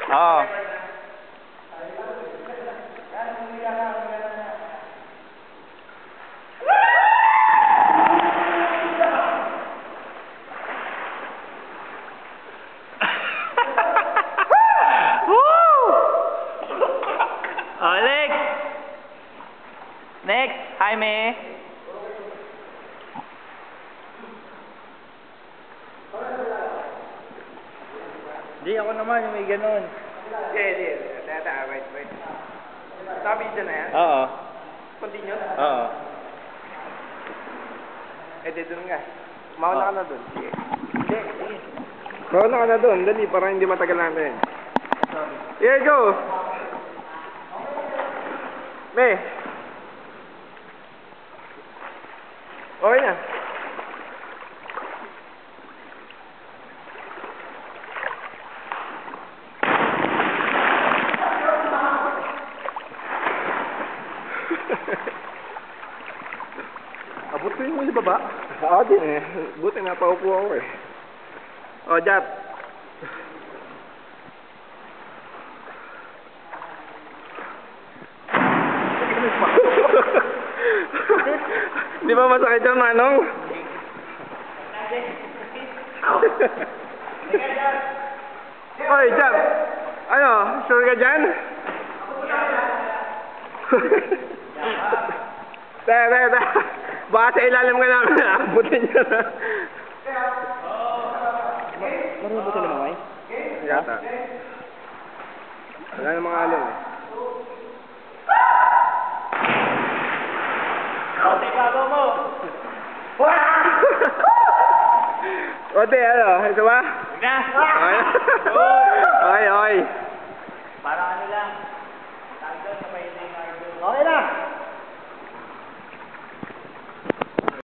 Oo. Oh, next! Next! Jaime! Di, ako naman yung may ganon. Hindi. Wait. Sabi dyan na yan? Oo. Continue? Oo. Di dun nga. Mauna ka na dun. Sige. Hindi. Mauna ka na dun. Dali, para hindi matagal natin. Here, go! Me. Okay na. Abutin mo sa baba? Oo din eh. Buti napaupo ako eh. O, Jap. Di ba masakit yung manong? Oy, Jap. Ano? Sure ka dyan? Tara. Baka sa ilalim ka namin naabutin niya na. Marunong ba ito lumaway? Yata. Wala na mga alon eh. Ote, bago mo! Ote, ano? Ito ba? Na! Okay.